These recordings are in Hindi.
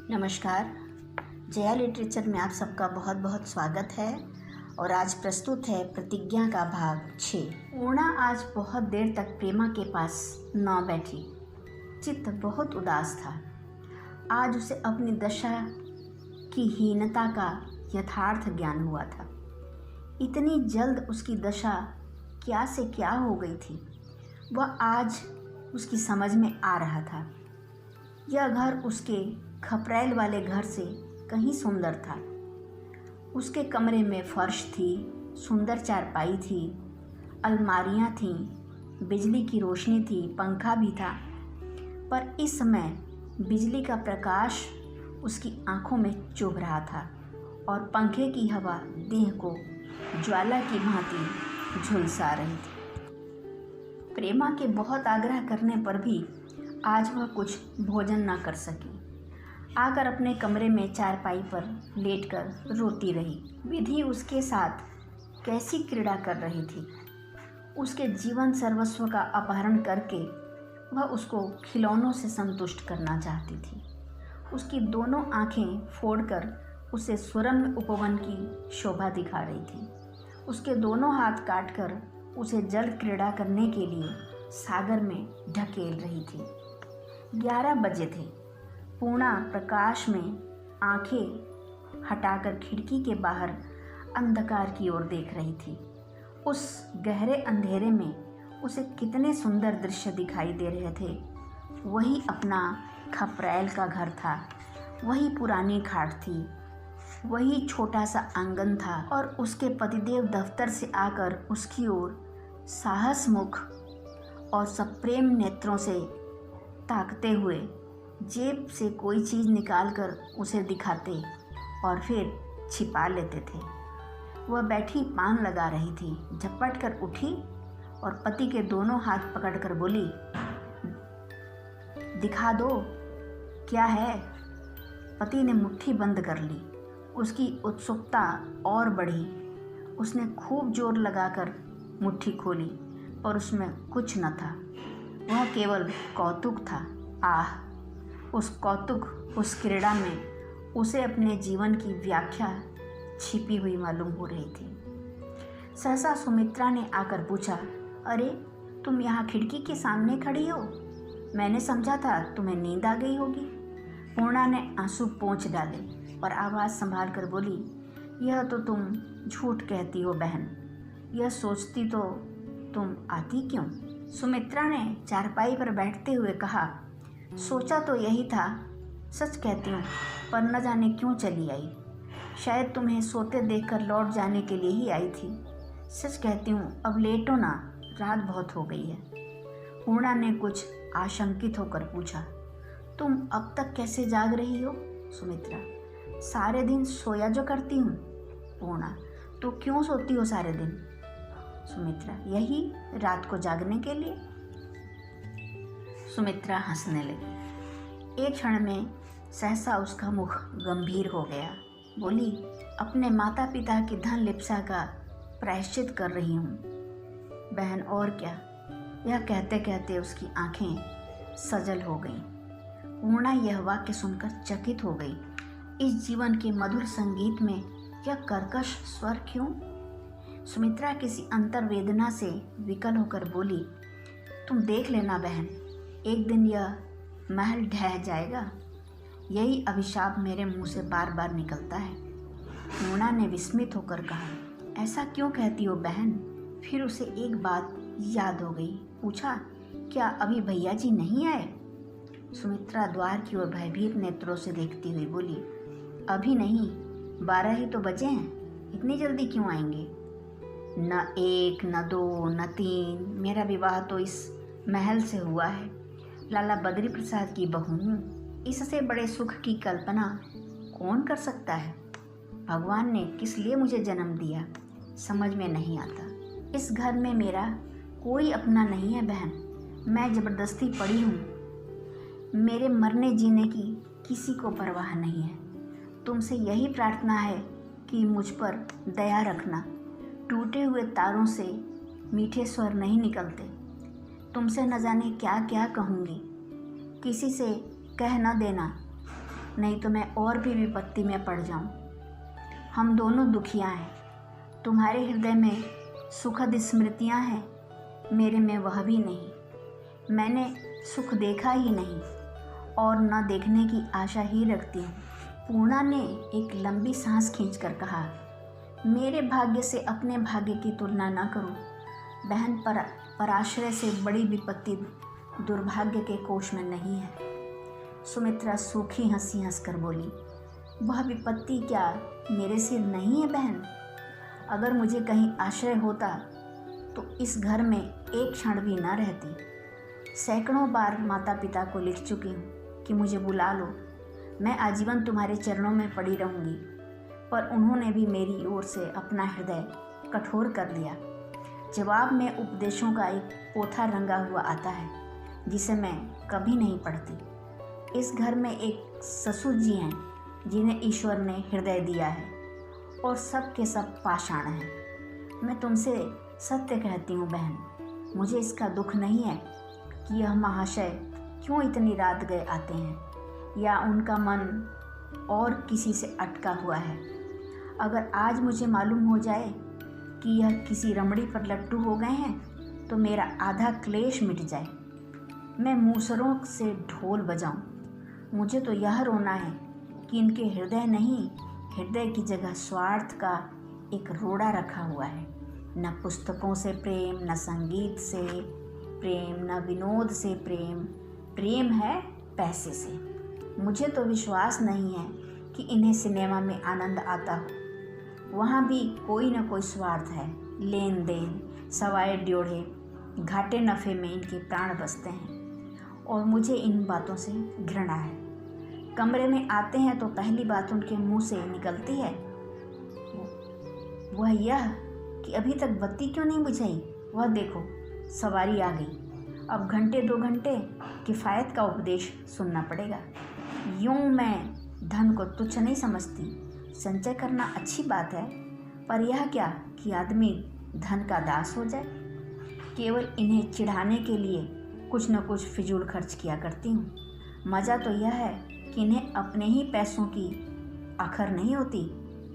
नमस्कार। जया लिटरेचर में आप सबका बहुत बहुत स्वागत है और आज प्रस्तुत है प्रतिज्ञा का भाग 6। पूर्णा आज बहुत देर तक प्रेमा के पास न बैठी। चित्त बहुत उदास था। आज उसे अपनी दशा की हीनता का यथार्थ ज्ञान हुआ था। इतनी जल्द उसकी दशा क्या से क्या हो गई थी, वह आज उसकी समझ में आ रहा था। यह घर उसके खपरैल वाले घर से कहीं सुंदर था। उसके कमरे में फर्श थी, सुंदर चारपाई थी, अलमारियां थीं, बिजली की रोशनी थी, पंखा भी था। पर इस समय बिजली का प्रकाश उसकी आंखों में चुभ रहा था और पंखे की हवा देह को ज्वाला की भांति झुलसा रही थी। प्रेमा के बहुत आग्रह करने पर भी आज वह कुछ भोजन न कर सकी। आकर अपने कमरे में चारपाई पर लेटकर रोती रही। विधि उसके साथ कैसी क्रीड़ा कर रही थी। उसके जीवन सर्वस्व का अपहरण करके वह उसको खिलौनों से संतुष्ट करना चाहती थी। उसकी दोनों आंखें फोड़कर उसे सुरम्य उपवन की शोभा दिखा रही थी। उसके दोनों हाथ काटकर उसे जल क्रीड़ा करने के लिए सागर में ढकेल रही थी। 11 बजे थे। पूर्णा प्रकाश में आंखें हटाकर खिड़की के बाहर अंधकार की ओर देख रही थी। उस गहरे अंधेरे में उसे कितने सुंदर दृश्य दिखाई दे रहे थे। वही अपना खपरैल का घर था, वही पुरानी खाट थी, वही छोटा सा आंगन था और उसके पतिदेव दफ्तर से आकर उसकी ओर साहस मुख और सप्रेम नेत्रों से ताकते हुए जेब से कोई चीज़ निकालकर उसे दिखाते और फिर छिपा लेते थे। वह बैठी पान लगा रही थी, झपट कर उठी और पति के दोनों हाथ पकड़कर बोली, दिखा दो, क्या है। पति ने मुट्ठी बंद कर ली। उसकी उत्सुकता और बढ़ी। उसने खूब जोर लगाकर मुट्ठी खोली पर उसमें कुछ न था। वह केवल कौतुक था। आह, उस कौतुक, उस क्रीड़ा में उसे अपने जीवन की व्याख्या छिपी हुई मालूम हो रही थी। सहसा सुमित्रा ने आकर पूछा, अरे तुम यहाँ खिड़की के सामने खड़ी हो? मैंने समझा था तुम्हें नींद आ गई होगी। पूर्णा ने आंसू पोंछ डाले और आवाज़ संभाल कर बोली, यह तो तुम झूठ कहती हो बहन। यह सोचती तो तुम आती क्यों? सुमित्रा ने चारपाई पर बैठते हुए कहा, सोचा तो यही था, सच कहती हूँ, पर न जाने क्यों चली आई। शायद तुम्हें सोते देखकर लौट जाने के लिए ही आई थी। सच कहती हूँ, अब लेटो ना, रात बहुत हो गई है। पूर्णा ने कुछ आशंकित होकर पूछा, तुम अब तक कैसे जाग रही हो? सुमित्रा, सारे दिन सोया जो करती हूँ। पूर्णा, तो क्यों सोती हो सारे दिन? सुमित्रा, यही रात को जागने के लिए। सुमित्रा हंसने लगी। एक क्षण में सहसा उसका मुख गंभीर हो गया। बोली, अपने माता पिता की धन लिप्सा का प्रायश्चित कर रही हूँ बहन, और क्या। यह कहते कहते उसकी आंखें सजल हो गईं। पूर्णा यह वाक्य सुनकर चकित हो गई। इस जीवन के मधुर संगीत में यह कर्कश स्वर क्यों? सुमित्रा किसी अंतर्वेदना से विकल होकर बोली, तुम देख लेना बहन, एक दिन यह महल ढह जाएगा। यही अभिशाप मेरे मुंह से बार बार निकलता है। पूर्णा ने विस्मित होकर कहा, ऐसा क्यों कहती हो बहन? फिर उसे एक बात याद हो गई। पूछा, क्या अभी भैया जी नहीं आए? सुमित्रा द्वार की ओर भयभीत नेत्रों से देखती हुई बोली, अभी नहीं, 12 ही तो बजे हैं, इतनी जल्दी क्यों आएंगे? न 1, न 2, न 3, मेरा विवाह तो इस महल से हुआ है। लाला बद्री प्रसाद की बहू हूँ। इससे बड़े सुख की कल्पना कौन कर सकता है? भगवान ने किस लिए मुझे जन्म दिया, समझ में नहीं आता। इस घर में मेरा कोई अपना नहीं है बहन। मैं ज़बरदस्ती पड़ी हूँ। मेरे मरने जीने की किसी को परवाह नहीं है। तुमसे यही प्रार्थना है कि मुझ पर दया रखना। टूटे हुए तारों से मीठे स्वर नहीं निकलते। तुमसे न जाने क्या क्या कहूँगी, किसी से कह न देना। नहीं तो मैं और भी विपत्ति में पड़ जाऊं। हम दोनों दुखियां हैं। तुम्हारे हृदय में सुखद स्मृतियां हैं, मेरे में वह भी नहीं। मैंने सुख देखा ही नहीं और न देखने की आशा ही रखती हूँ। पूर्णा ने एक लंबी सांस खींचकर कहा, मेरे भाग्य से अपने भाग्य की तुलना न करो बहन। पराश्रय से बड़ी विपत्ति दुर्भाग्य के कोष में नहीं है। सुमित्रा सूखी हंसी हंसकर बोली, वह विपत्ति क्या मेरे सिर नहीं है बहन? अगर मुझे कहीं आश्रय होता तो इस घर में एक क्षण भी न रहती। सैकड़ों बार माता पिता को लिख चुकी हूँ कि मुझे बुला लो, मैं आजीवन तुम्हारे चरणों में पड़ी रहूँगी, पर उन्होंने भी मेरी ओर से अपना हृदय कठोर कर लिया। जवाब में उपदेशों का एक पोथा रंगा हुआ आता है जिसे मैं कभी नहीं पढ़ती। इस घर में एक ससुर जी हैं जिन्हें ईश्वर ने हृदय दिया है और सब के सब पाषाण हैं। मैं तुमसे सत्य कहती हूँ बहन, मुझे इसका दुख नहीं है कि यह महाशय क्यों इतनी रात गए आते हैं या उनका मन और किसी से अटका हुआ है। अगर आज मुझे मालूम हो जाए कि यह किसी रमणी पर लट्टू हो गए हैं तो मेरा आधा क्लेश मिट जाए। मैं मूसरों से ढोल बजाऊं। मुझे तो यह रोना है कि इनके हृदय नहीं, हृदय की जगह स्वार्थ का एक रोड़ा रखा हुआ है। न पुस्तकों से प्रेम, न संगीत से प्रेम, न विनोद से प्रेम, प्रेम है पैसे से। मुझे तो विश्वास नहीं है कि इन्हें सिनेमा में आनंद आता हो, वहाँ भी कोई न कोई स्वार्थ है। लेन देन, सवाए ड्योढ़े, घाटे नफ़े में इनके प्राण बसते हैं और मुझे इन बातों से घृणा है। कमरे में आते हैं तो पहली बात उनके मुंह से निकलती है वह यह कि अभी तक बत्ती क्यों नहीं बुझाई। वह देखो सवारी आ गई, अब घंटे 2 घंटे किफ़ायत का उपदेश सुनना पड़ेगा। यूँ मैं धन को तुच्छ नहीं समझती, संचय करना अच्छी बात है, पर यह क्या कि आदमी धन का दास हो जाए। केवल इन्हें चिढ़ाने के लिए कुछ न कुछ फिजूल खर्च किया करती हूँ। मज़ा तो यह है कि इन्हें अपने ही पैसों की आखर नहीं होती।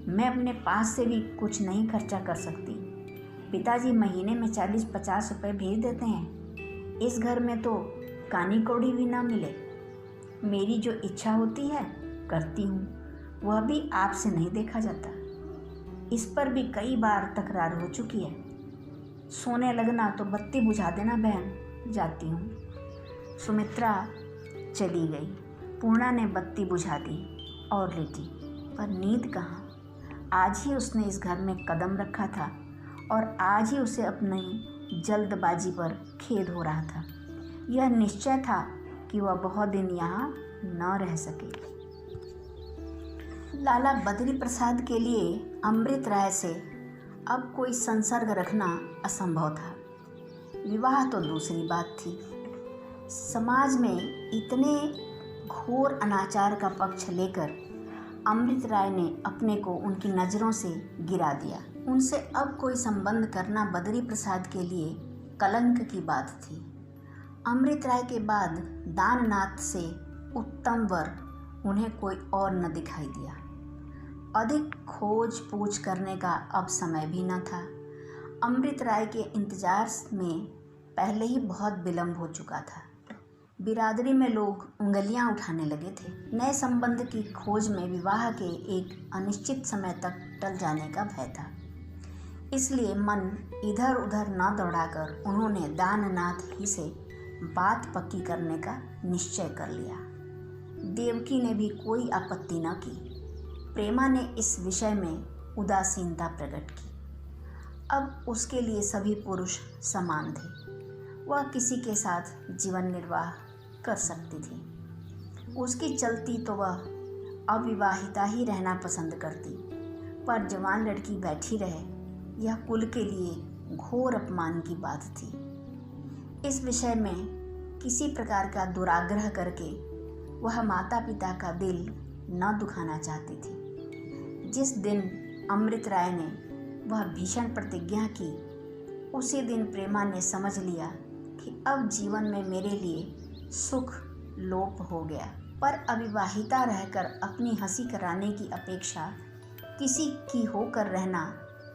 मैं अपने पास से भी कुछ नहीं खर्चा कर सकती। पिताजी महीने में 40-50 रुपये भेज देते हैं। इस घर में तो कानी कौड़ी भी ना मिले। मेरी जो इच्छा होती है करती हूँ, वह भी आपसे नहीं देखा जाता। इस पर भी कई बार तकरार हो चुकी है। सोने लगना तो बत्ती बुझा देना बहन, जाती हूँ। सुमित्रा चली गई। पूर्णा ने बत्ती बुझा दी और लेटी, पर नींद कहाँ। आज ही उसने इस घर में कदम रखा था और आज ही उसे अपनी जल्दबाजी पर खेद हो रहा था। यह निश्चय था कि वह बहुत दिन यहाँ न रह सके। लाला बद्री प्रसाद के लिए अमृत राय से अब कोई संसर्ग रखना असंभव था। विवाह तो दूसरी बात थी। समाज में इतने घोर अनाचार का पक्ष लेकर अमृत राय ने अपने को उनकी नज़रों से गिरा दिया। उनसे अब कोई संबंध करना बद्री प्रसाद के लिए कलंक की बात थी। अमृत राय के बाद दाननाथ से उत्तम वर उन्हें कोई और न दिखाई दिया। अधिक खोज पूछ करने का अब समय भी न था। अमृत राय के इंतजार में पहले ही बहुत विलंब हो चुका था। बिरादरी में लोग उंगलियां उठाने लगे थे। नए संबंध की खोज में विवाह के एक अनिश्चित समय तक टल जाने का भय था। इसलिए मन इधर उधर न दौड़ाकर उन्होंने दाननाथ ही से बात पक्की करने का निश्चय कर लिया। देवकी ने भी कोई आपत्ति न की। प्रेमा ने इस विषय में उदासीनता प्रकट की। अब उसके लिए सभी पुरुष समान थे। वह किसी के साथ जीवन निर्वाह कर सकती थी। उसकी चलती तो वह अविवाहिता ही रहना पसंद करती, पर जवान लड़की बैठी रहे यह कुल के लिए घोर अपमान की बात थी। इस विषय में किसी प्रकार का दुराग्रह करके वह माता पिता का दिल न दुखाना चाहती थी। जिस दिन अमृत राय ने वह भीषण प्रतिज्ञा की, उसी दिन प्रेमा ने समझ लिया कि अब जीवन में मेरे लिए सुख लोप हो गया। पर अविवाहिता रहकर अपनी हंसी कराने की अपेक्षा किसी की होकर रहना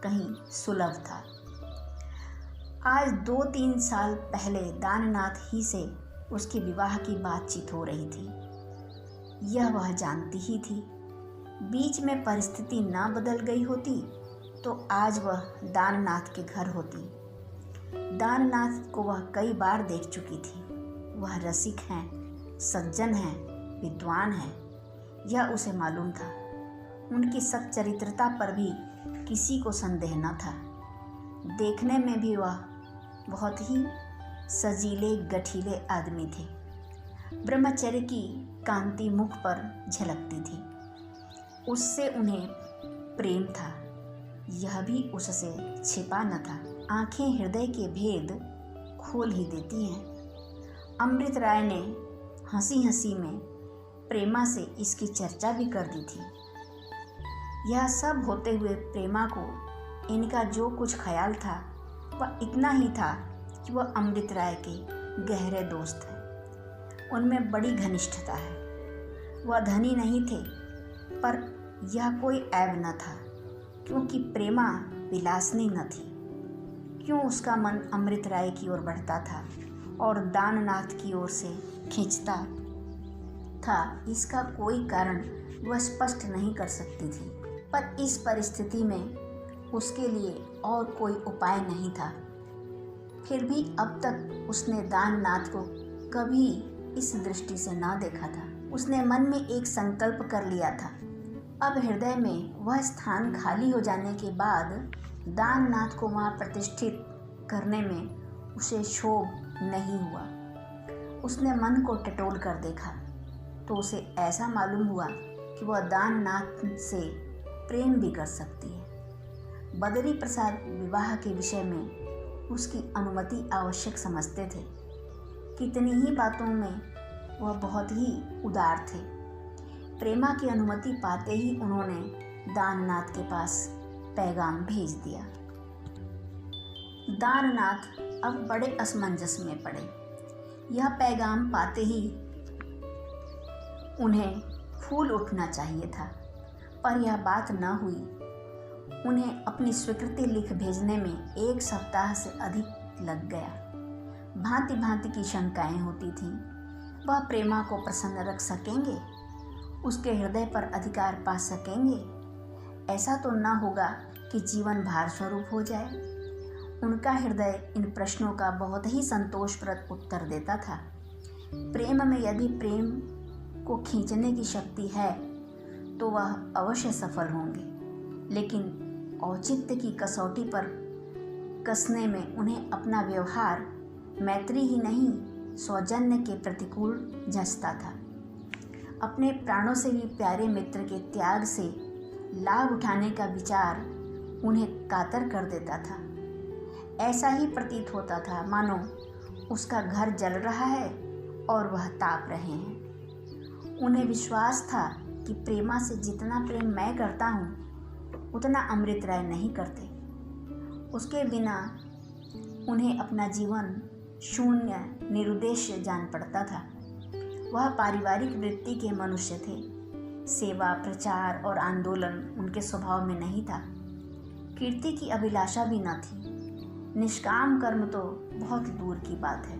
कहीं सुलभ था। आज 2-3 साल पहले दाननाथ ही से उसके विवाह की बातचीत हो रही थी। यह वह जानती ही थी। बीच में परिस्थिति ना बदल गई होती तो आज वह दाननाथ के घर होती। दाननाथ को वह कई बार देख चुकी थी। वह रसिक हैं, सज्जन हैं, विद्वान हैं, यह उसे मालूम था। उनकी सच्चरित्रता पर भी किसी को संदेह न था। देखने में भी वह बहुत ही सजीले गठीले आदमी थे। ब्रह्मचर्य की कांति मुख पर झलकती थी। उससे उन्हें प्रेम था, यह भी उससे छिपा न था। आंखें हृदय के भेद खोल ही देती हैं। अमृत राय ने हंसी हंसी में प्रेमा से इसकी चर्चा भी कर दी थी। यह सब होते हुए प्रेमा को इनका जो कुछ ख्याल था वह इतना ही था कि वह अमृत राय के गहरे दोस्त हैं। उनमें बड़ी घनिष्ठता है। वह धनी नहीं थे, पर यह कोई ऐब न था, क्योंकि प्रेमा विलासनी न थी। क्यों उसका मन अमृत राय की ओर बढ़ता था और दाननाथ की ओर से खींचता था, इसका कोई कारण वह स्पष्ट नहीं कर सकती थी। पर इस परिस्थिति में उसके लिए और कोई उपाय नहीं था। फिर भी अब तक उसने दाननाथ को कभी इस दृष्टि से ना देखा था। उसने मन में एक संकल्प कर लिया था। अब हृदय में वह स्थान खाली हो जाने के बाद दाननाथ को वहाँ प्रतिष्ठित करने में उसे क्षोभ नहीं हुआ। उसने मन को टटोल कर देखा तो उसे ऐसा मालूम हुआ कि वह दाननाथ से प्रेम भी कर सकती है। बदरी प्रसाद विवाह के विषय में उसकी अनुमति आवश्यक समझते थे। कितनी ही बातों में वह बहुत ही उदार थे। प्रेमा की अनुमति पाते ही उन्होंने दाननाथ के पास पैगाम भेज दिया। दाननाथ अब बड़े असमंजस में पड़े। यह पैगाम पाते ही उन्हें फूल उठना चाहिए था, पर यह बात न हुई। उन्हें अपनी स्वीकृति लिख भेजने में 1 सप्ताह से अधिक लग गया। भांति भांति की शंकाएं होती थीं। वह प्रेमा को प्रसन्न रख सकेंगे, उसके हृदय पर अधिकार पा सकेंगे? ऐसा तो न होगा कि जीवन भार स्वरूप हो जाए। उनका हृदय इन प्रश्नों का बहुत ही संतोषप्रद उत्तर देता था। प्रेम में यदि प्रेम को खींचने की शक्ति है तो वह अवश्य सफल होंगे, लेकिन औचित्य की कसौटी पर कसने में उन्हें अपना व्यवहार मैत्री ही नहीं सौजन्य के प्रतिकूल जंचता था। अपने प्राणों से भी प्यारे मित्र के त्याग से लाभ उठाने का विचार उन्हें कातर कर देता था। ऐसा ही प्रतीत होता था मानो उसका घर जल रहा है और वह ताप रहे हैं। उन्हें विश्वास था कि प्रेमा से जितना प्रेम मैं करता हूँ उतना अमृत राय नहीं करते। उसके बिना उन्हें अपना जीवन शून्य निरुद्देश्य जान पड़ता था। वह पारिवारिक वृत्ति के मनुष्य थे। सेवा, प्रचार और आंदोलन उनके स्वभाव में नहीं था। कीर्ति की अभिलाषा भी न थी। निष्काम कर्म तो बहुत दूर की बात है।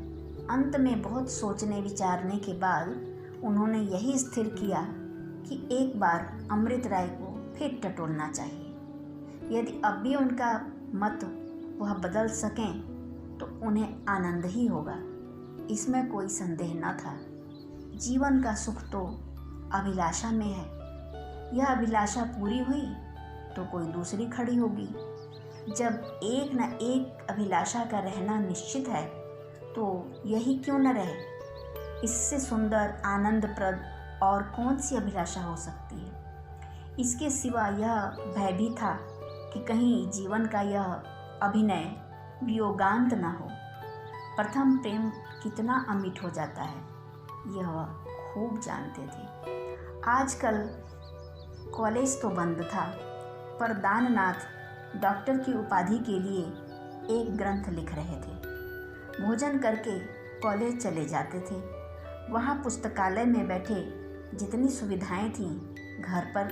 अंत में बहुत सोचने विचारने के बाद उन्होंने यही स्थिर किया कि एक बार अमृत राय को फिर टटोलना चाहिए। यदि अब भी उनका मत वह बदल सकें तो उन्हें आनंद ही होगा, इसमें कोई संदेह न था। जीवन का सुख तो अभिलाषा में है। यह अभिलाषा पूरी हुई तो कोई दूसरी खड़ी होगी। जब एक न एक अभिलाषा का रहना निश्चित है तो यही क्यों न रहे। इससे सुंदर, आनंदप्रद और कौन सी अभिलाषा हो सकती है। इसके सिवा यह भय भी था कि कहीं जीवन का यह अभिनय वियोगांत न हो। प्रथम प्रेम कितना अमिट हो जाता है यह वह खूब जानते थे। आजकल कॉलेज तो बंद था, पर दाननाथ डॉक्टर की उपाधि के लिए एक ग्रंथ लिख रहे थे। भोजन करके कॉलेज चले जाते थे। वहाँ पुस्तकालय में बैठे जितनी सुविधाएं थीं घर पर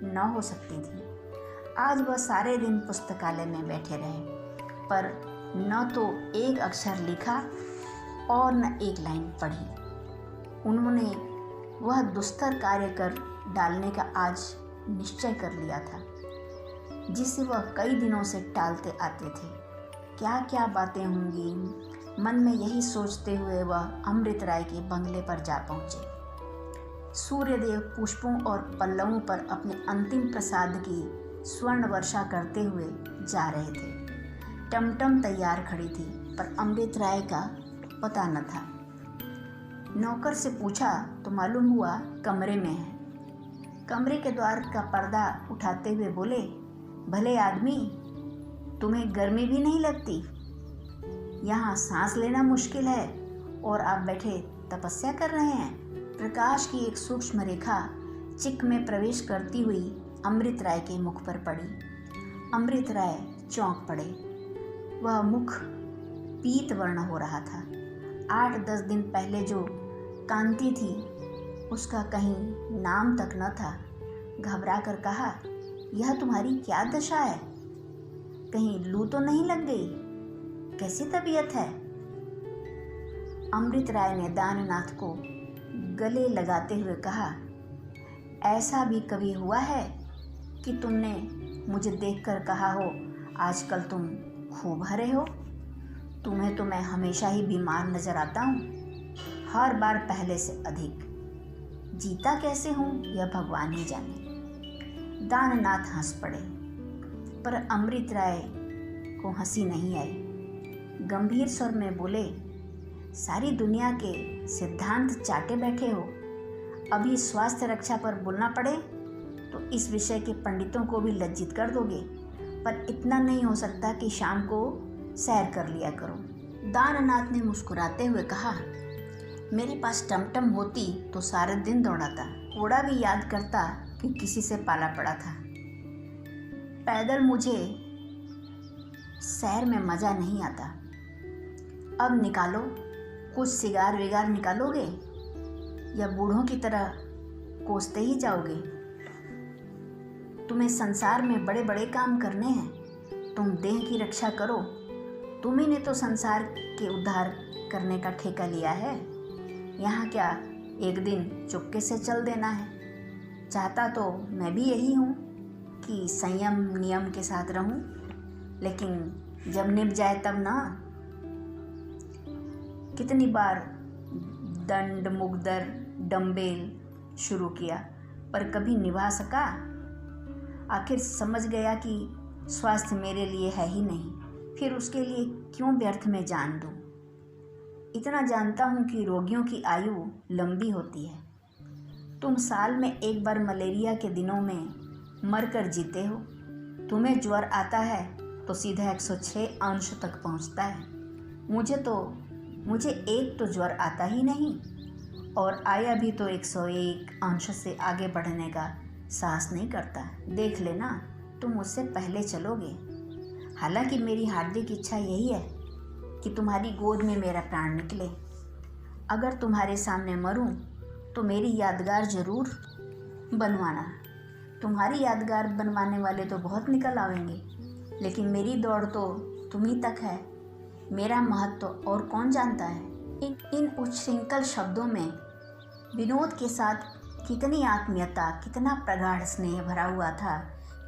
न हो सकती थी। आज वह सारे दिन पुस्तकालय में बैठे रहे, पर न तो एक अक्षर लिखा और न एक लाइन पढ़ी। उन्होंने वह दुस्तर कार्य कर डालने का आज निश्चय कर लिया था, जिसे वह कई दिनों से टालते आते थे। क्या क्या बातें होंगी, मन में यही सोचते हुए वह अमृत राय के बंगले पर जा पहुँचे। सूर्यदेव पुष्पों और पल्लवों पर अपने अंतिम प्रसाद की स्वर्ण वर्षा करते हुए जा रहे थे। टमटम तैयार खड़ी थी, पर अमृत राय का पता न था। नौकर से पूछा तो मालूम हुआ कमरे में है। कमरे के द्वार का पर्दा उठाते हुए बोले, भले आदमी, तुम्हें गर्मी भी नहीं लगती? यहाँ सांस लेना मुश्किल है और आप बैठे तपस्या कर रहे हैं। प्रकाश की एक सूक्ष्म रेखा चिक में प्रवेश करती हुई अमृत राय के मुख पर पड़ी। अमृत राय चौंक पड़े। वह मुख पीत वर्ण हो रहा था। 8-10 दिन पहले जो कांति थी उसका कहीं नाम तक न था। घबरा कर कहा, यह तुम्हारी क्या दशा है? कहीं लू तो नहीं लग गई? कैसी तबीयत है? अमृत राय ने दाननाथ को गले लगाते हुए कहा, ऐसा भी कभी हुआ है कि तुमने मुझे देखकर कहा हो, आजकल तुम खूब हरे हो? तुम्हें तो मैं हमेशा ही बीमार नजर आता हूँ, हर बार पहले से अधिक। जीता कैसे हूँ यह भगवान ही जाने। दाननाथ हंस पड़े, पर अमृत राय को हंसी नहीं आई। गंभीर स्वर में बोले, सारी दुनिया के सिद्धांत चाटे बैठे हो, अभी स्वास्थ्य रक्षा पर बोलना पड़े तो इस विषय के पंडितों को भी लज्जित कर दोगे। पर इतना नहीं हो सकता कि शाम को सैर कर लिया करो। दाननाथ ने मुस्कुराते हुए कहा, मेरे पास टमटम होती तो सारे दिन दौड़ाता, घोड़ा भी याद करता कि किसी से पाला पड़ा था। पैदल मुझे सैर में मज़ा नहीं आता। अब निकालो, कुछ सिगार विगार निकालोगे या बूढ़ों की तरह कोसते ही जाओगे? तुम्हें संसार में बड़े बड़े काम करने हैं। तुम देह की रक्षा करो। तुम्ही ने तो संसार के उद्धार करने का ठेका लिया है। यहाँ क्या एक दिन चुपके से चल देना है? चाहता तो मैं भी यही हूँ कि संयम नियम के साथ रहूँ, लेकिन जब निभ जाए तब ना। कितनी बार दंड मुगदर डंबेल शुरू किया, पर कभी निभा सका? आखिर समझ गया कि स्वास्थ्य मेरे लिए है ही नहीं, फिर उसके लिए क्यों व्यर्थ में जान दूं? इतना जानता हूं कि रोगियों की आयु लंबी होती है। तुम साल में एक बार मलेरिया के दिनों में मरकर जीते हो। तुम्हें ज्वर आता है तो सीधा 106 अंश तक पहुंचता है। मुझे एक तो ज्वर आता ही नहीं, और आया भी तो 101 अंश से आगे बढ़ने का साहस नहीं करता। देख लेना, तुम मुझसे पहले चलोगे। हालांकि मेरी हार्दिक इच्छा यही है कि तुम्हारी गोद में मेरा प्राण निकले। अगर तुम्हारे सामने मरूं तो मेरी यादगार जरूर बनवाना। तुम्हारी यादगार बनवाने वाले तो बहुत निकल आवेंगे, लेकिन मेरी दौड़ तो तुम ही तक है। मेरा महत्व और कौन जानता है? इन उच्छृंखल शब्दों में विनोद के साथ कितनी आत्मीयता, कितना प्रगाढ़ स्नेह भरा हुआ था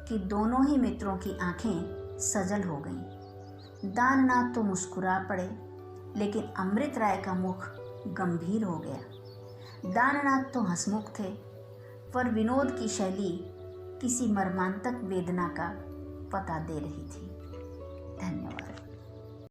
कि दोनों ही मित्रों की आंखें सजल हो गईं। दाननाथ तो मुस्कुरा पड़े, लेकिन अमृत राय का मुख गंभीर हो गया। दाननाथ तो हंसमुख थे, पर विनोद की शैली किसी मर्मांतक वेदना का पता दे रही थी। धन्यवाद।